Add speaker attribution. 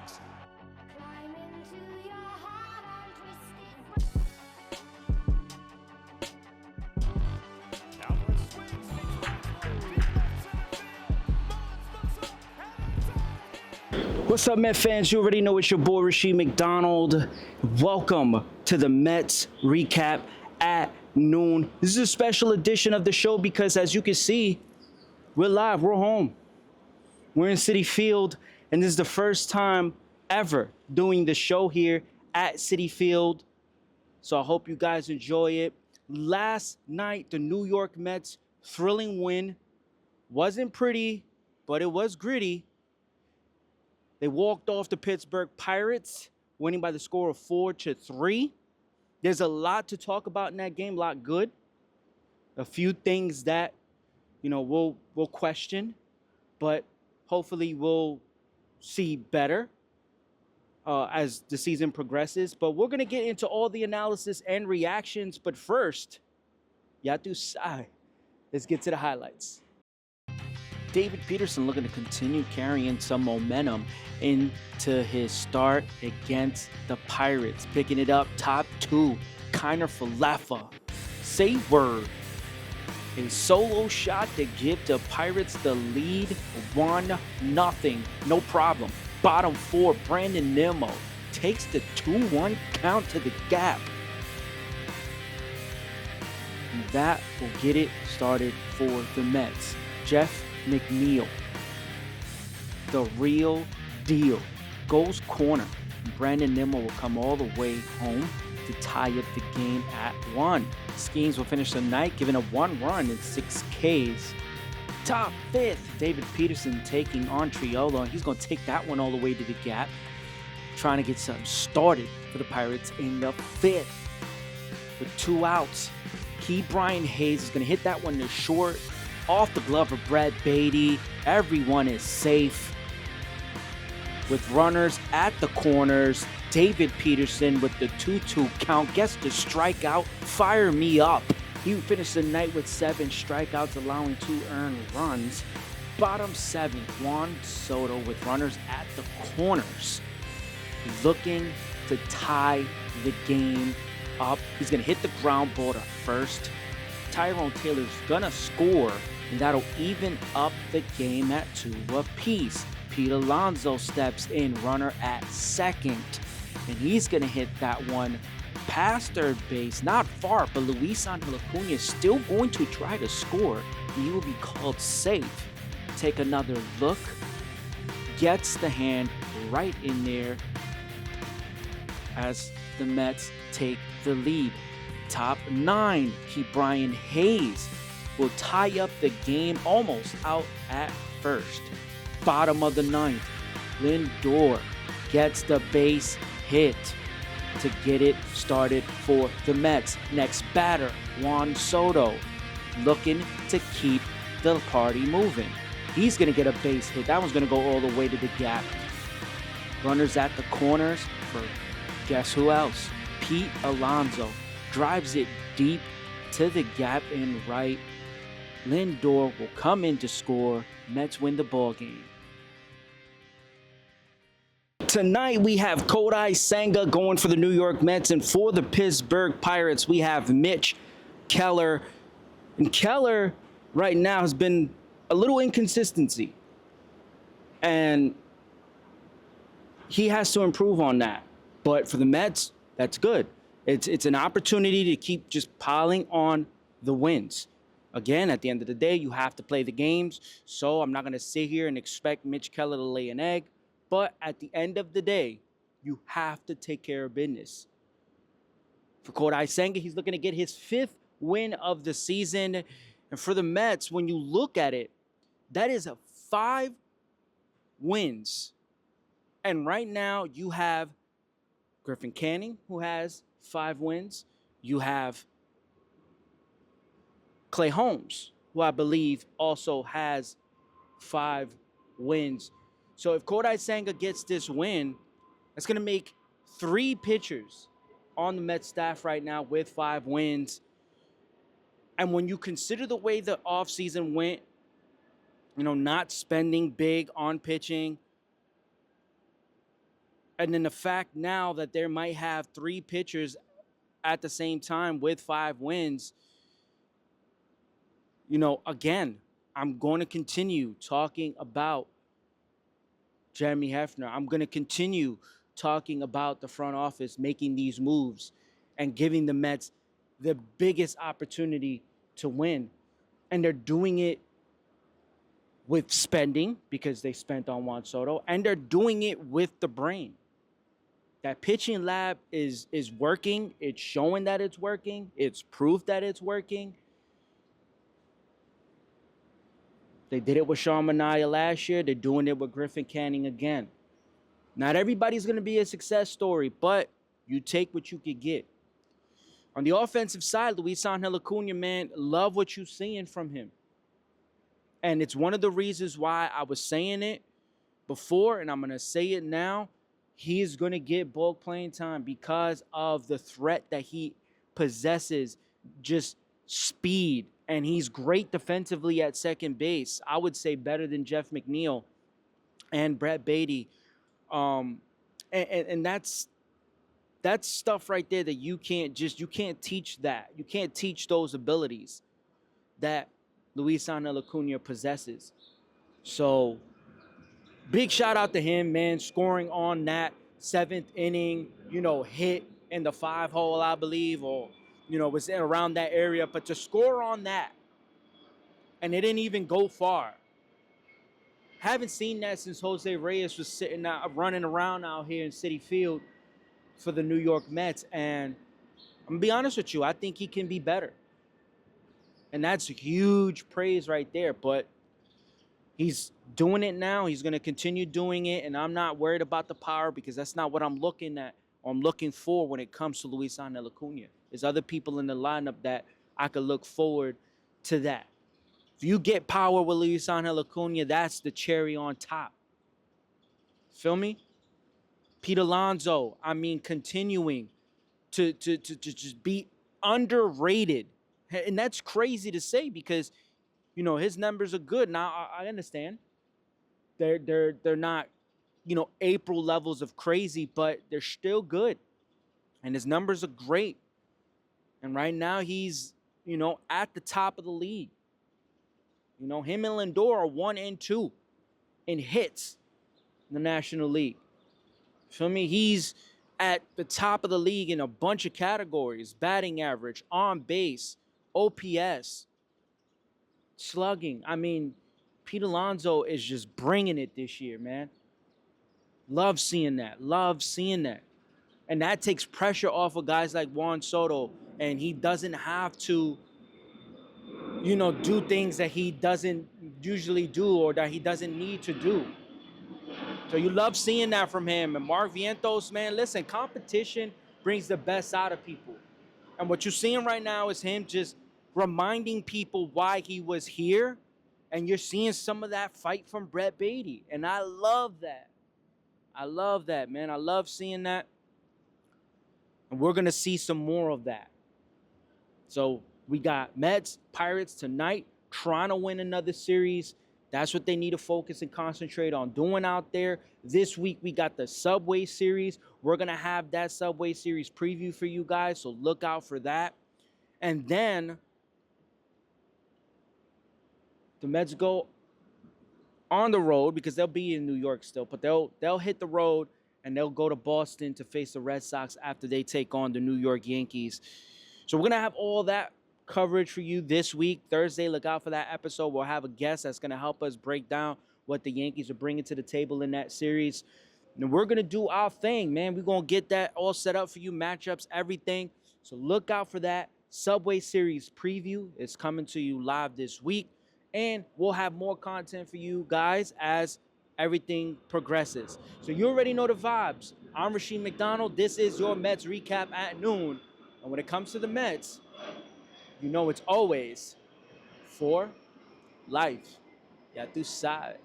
Speaker 1: Climb into your heart on twisted.
Speaker 2: Cowboys swings, makes one, deep left center field. Mullins looks up, and it's out of here.
Speaker 3: What's up, Met fans? You already know it's your boy Rasheed McDonald. Welcome to the Mets recap at noon. This is a special edition of the show because, as you can see, we're live, we're home. We're in Citi Field, and this is the first time ever doing the show here at Citi Field. So I hope you guys enjoy it. Last night, the New York Mets thrilling win. Wasn't pretty, but it was gritty. They walked off the Pittsburgh Pirates, winning by the score of 4-3. There's a lot to talk about in that game, a lot good. A few things that, we'll question, but hopefully we'll see better as the season progresses. But we're going to get into all the analysis and reactions. But first, Yatu Sai. Let's get to the highlights. David Peterson looking to continue carrying some momentum into his start against the Pirates. Picking it up, top two, Kiner Falefa. Say word. A solo shot to give the Pirates the lead, 1-0. No problem. Bottom four, Brandon Nimmo takes the 2-1 count to the gap. And that will get it started for the Mets. Jeff McNeil, the real deal, goes corner. Brandon Nimmo will come all the way home to tie up the game at 1. Skeens will finish the night, giving up 1 run and 6 Ks. Top fifth, David Peterson taking on Triolo. He's going to take that one all the way to the gap, trying to get something started for the Pirates in the 5th. With 2 outs, Brian Hayes is going to hit that one to short, off the glove of Brett Beatty. Everyone is safe. With runners at the corners, David Peterson with the 2-2 count gets the strikeout. Fire me up. He finished the night with 7 strikeouts, allowing 2 earned runs. Bottom 7th, Juan Soto with runners at the corners, looking to tie the game up. He's going to hit the ground ball to first. Tyrone Taylor's going to score, and that'll even up the game at 2 apiece. Pete Alonso steps in, runner at second, and he's going to hit that one past third base, not far, but Luis Angel Acuna is still going to try to score. He will be called safe. Take another look, gets the hand right in there as the Mets take the lead. Top 9, Brian Hayes will tie up the game almost out at first. Bottom of the 9th, Lindor gets the base hit to get it started for the Mets. Next batter, Juan Soto, looking to keep the party moving. He's going to get a base hit. That one's going to go all the way to the gap. Runners at the corners for guess who else? Pete Alonso drives it deep to the gap in right. Lindor will come in to score. Mets win the ball game. Tonight we have Kodai Senga going for the New York Mets, and for the Pittsburgh Pirates we have Mitch Keller. And Keller right now has been a little inconsistency, and he has to improve on that. But for the Mets, that's good. It's an opportunity to keep just piling on the wins. Again, at the end of the day, you have to play the games, so I'm not going to sit here and expect Mitch Keller to lay an egg. But at the end of the day, you have to take care of business. For Kodai Senga, he's looking to get his 5th win of the season. And for the Mets, when you look at it, that is 5 wins. And right now, you have Griffin Canning, who has 5 wins. You have Clay Holmes, who I believe also has 5 wins. So if Kodai Senga gets this win, that's going to make 3 pitchers on the Mets staff right now with 5 wins. And when you consider the way the offseason went, not spending big on pitching, And then the fact now that there might have 3 pitchers at the same time with 5 wins, again, I'm going to continue talking about Jeremy Hefner. I'm going to continue talking about the front office making these moves and giving the Mets the biggest opportunity to win. And they're doing it with spending because they spent on Juan Soto, and they're doing it with the brain. That pitching lab is working. It's showing that it's working. It's proof that it's working. They did it with Sean Manaea last year. They're doing it with Griffin Canning again. Not everybody's going to be a success story, but you take what you could get. On the offensive side, Luis Angel Acuna, man, love what you're seeing from him. And it's one of the reasons why I was saying it before, and I'm going to say it now. He is going to get bulk playing time because of the threat that he possesses, just speed. And he's great defensively at second base. I would say better than Jeff McNeil and Brett Beatty. And that's stuff right there that you can't teach that. You can't teach those abilities that Luis Angel Acuna possesses. So big shout out to him, man, scoring on that 7th inning, hit in the 5-hole, I believe, or, was around that area. But to score on that, and it didn't even go far. Haven't seen that since Jose Reyes was running around out here in Citi Field for the New York Mets. And I'm going to be honest with you, I think he can be better. And that's huge praise right there. But he's doing it now. He's going to continue doing it. And I'm not worried about the power because that's not what I'm looking at or I'm looking for when it comes to Luis Angel Acuna. There's other people in the lineup that I could look forward to that. If you get power with Luis Angel Acuna, that's the cherry on top. Feel me? Pete Alonso, continuing to just be underrated. And that's crazy to say because, his numbers are good. Now, I understand. They're not, April levels of crazy, but they're still good. And his numbers are great. And right now he's, at the top of the league. Him and Lindor are 1 and 2 in hits in the National League. Feel me? He's at the top of the league in a bunch of categories. Batting average, on base, OPS, slugging. Pete Alonso is just bringing it this year, man. Love seeing that. And that takes pressure off of guys like Juan Soto. And he doesn't have to, do things that he doesn't usually do or that he doesn't need to do. So you love seeing that from him. And Mark Vientos, man, listen, competition brings the best out of people. And what you're seeing right now is him just reminding people why he was here. And you're seeing some of that fight from Brett Beatty. And I love that. I love that, man. I love seeing that. And we're going to see some more of that. So we got Mets, Pirates tonight, trying to win another series. That's what they need to focus and concentrate on doing out there. This week, we got the Subway Series. We're going to have that Subway Series preview for you guys, so look out for that. And then the Mets go on the road because they'll be in New York still, but they'll hit the road and they'll go to Boston to face the Red Sox after they take on the New York Yankees. So we're going to have all that coverage for you this week. Thursday, look out for that episode. We'll have a guest that's going to help us break down what the Yankees are bringing to the table in that series. And we're going to do our thing, man. We're going to get that all set up for you, matchups, everything. So look out for that. Subway Series preview is coming to you live this week. And we'll have more content for you guys as everything progresses. So you already know the vibes. I'm Rasheed McDonald. This is your Mets recap at noon. And when it comes to the Mets, it's always for life. Ya tú sabes.